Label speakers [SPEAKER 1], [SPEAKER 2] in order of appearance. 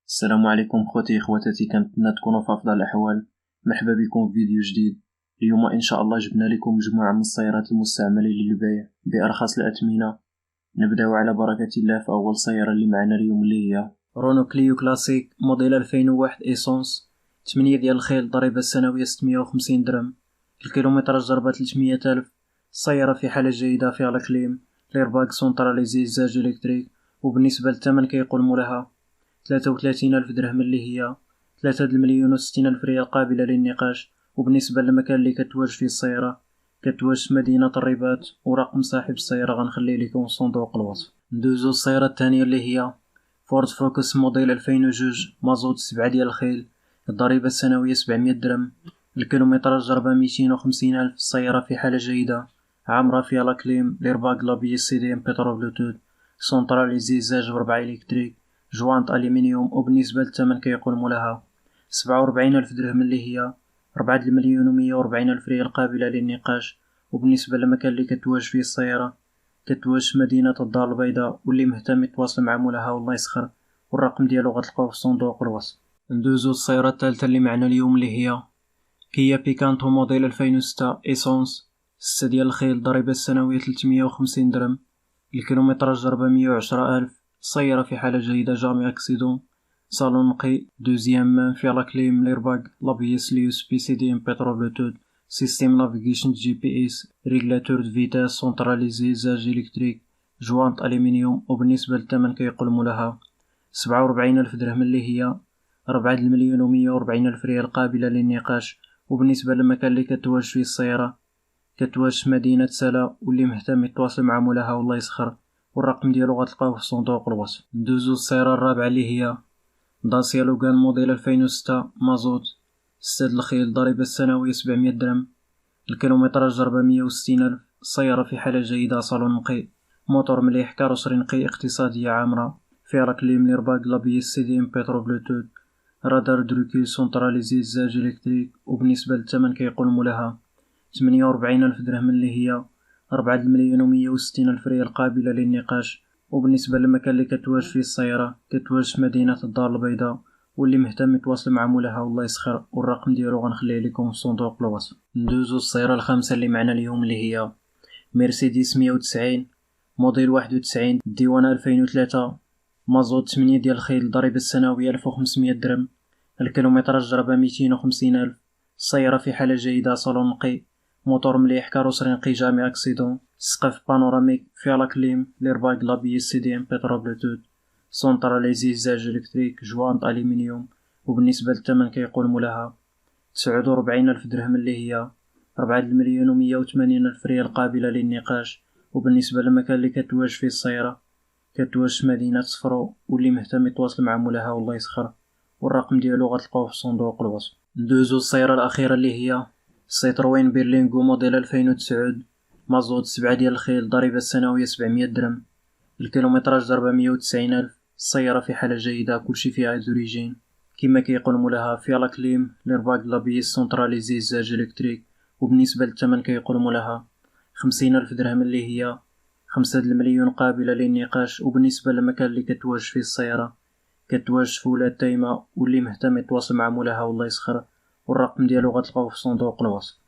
[SPEAKER 1] السلام عليكم خوتي خواتاتي، كنتمنى تكونوا في افضل الاحوال. مرحبا بكم في فيديو جديد. اليوم ان شاء الله جبنا لكم مجموعه من السيارات المستعمله للبيع بارخص الاثمنه. نبداو على بركه الله في اول سياره اللي معنا اليوم، اللي هي رونو كليو كلاسيك موديل 2001 ايسونس. 8 ديال الخيل، الضريبه السنويه 650 درهم، الكيلومتراج ضربه 300 الف. السياره في حاله جيده، فيها الكليم، ليرباك سونتراليزي، زاج الكتريك. وبالنسبه للثمن كيقول مولاها 33 ألف درهم، اللي هي 3,060,000 ريال قابلة للنقاش. وبالنسبة للمكان اللي كتواجد فيه السيارة، كتواجد في مدينة الرباط، ورقم صاحب السيارة غنخليه لكم في صندوق الوصف. ندوزو السيارة الثانية اللي هي فورد فوكس موديل 2002 مازوت 7 ديال الخيل، الضريبة السنوية 700 درهم، الكيلومتراج ضربة 250 ألف. السيارة في حالة جيدة، عامرة، فيها لاكليم، ليرباك لابيس، سي دي ام بيترو بلوتوث، سونتراليزي، زاج بربعة الكتريك، جوانط ألمنيوم. وبالنسبة للثمن كيقول مولاها 47 ألف درهم، اللي هي 4,140,000 ريال قابلة للنقاش. وبالنسبة للمكان اللي كتواجد فيه السيارة، كتواجد في مدينة الدار البيضاء، واللي مهتم يتواصل مع مولاها والله يسخر، والرقم ديالو غتلقاوه في صندوق الوصف. ندوزو السيارة الثالثة اللي معنا اليوم، اللي هي كيا بيكانتو موديل 2006 ايسونس. 6 ديال الخيل، الضريبة السنوية 350 درهم، الكيلومتراج ضربة 110 ألف. السيارة في حالة جيدة، جامي اكسيدون، صالون نقي، دوزيام مان، فيها لاكليم، ليرباك، لابيس، ليوس بي، سي دي ام بيترو بلوتوث، سيستيم نافيغيشن جي بي اس، ريغلاتور دو فيتاس سونتراليزي، زاج الكتريك، جوانط الومنيوم. وبالنسبة للثمن كيقول مولاها 47 ألف درهم، اللي هي 4,140,000 ريال قابلة للنقاش. وبالنسبة للمكان اللي كتواجد فيه السيارة، كتواجد في مدينة سلا، واللي مهتم يتواصل مع مولاها والله يسخر، والرقم ديالو غتلقاوه في صندوق الوصف. ندوزو السيارة الرابعة اللي هي داسيا لوغان موديل 2006 مازوت. 6 د الخيل، ضريبة السنوية 700 درهم، الكيلومتراج ضربة 160 ألف. السيارة في حالة جيدة، صالون نقي، موتور مليح، كاروسري نقي، اقتصادية عامرة، فيها راكليم، ليرباك لابيس، سي دي ام بيترو بلوتوث، رادار دروكي سونتراليزي، زاج الكتريك. وبالنسبة للثمن كيقول مولاها 48 ألف درهم، اللي هي 4,160,000 ريال قابلة للنقاش. وبالنسبة للمكان اللي كتواجد فيه السيارة، كتواجد في مدينة الدار البيضاء، واللي مهتم يتواصل مع مولاها والله يسخر، والرقم ديالو غنخليه لكم في صندوق الوصف. ندوزو السيارة الخامسة اللي معنا اليوم، اللي هي مرسيدس 190 موديل 91 ديوانة 2003 مازوت 8 ديال الخيل، الضريبة السنوية 1500 درهم، الكيلومتراج ضربة 250 ألف. السيارة في حالة جيدة، صالون نقي، موتور مليح، كاروسري نقي، جامي اكسيدون، سقف بانوراميك، فيها لاكليم، ليرباك لابيس، سي دي ام بيترو بلوتوث، سونتراليزي، زاج الكتريك، جوانط الومنيوم. وبالنسبة للثمن كيقول مولاها 49 ألف درهم، اللي هي 4,180,000 ريال قابلة للنقاش. وبالنسبة للمكان اللي كتواجد فيه السيارة، كتواجد في مدينة صفرو، واللي مهتم يتواصل مع مولاها والله يسخر، والرقم ديالو غتلقاوه في صندوق الوصف. ندوزو السيارة الأخيرة اللي هي سيتروين بيرلينغو موديل 2009 مازوت 7 ديال الخيل، ضريبة السنوية 700 درهم، الكيلومتراج ضربة 190 ألف. السيارة في حالة جيدة، كلشي فيها زوريجين كما كيقول مولاها، فيها لاكليم، ليرباك لابيس، سونتراليزي، زاج الكتريك. وبالنسبة للثمن كيقول مولاها 50 ألف درهم، اللي هي 5 المليون قابلة للنقاش. وبالنسبة للمكان اللي كتواجد فيه السيارة، كتواجد في ولاد تايمة، واللي مهتم يتواصل مع مولاها والله يسخر، والرقم ديالو غتلقاوه في صندوق الوصف.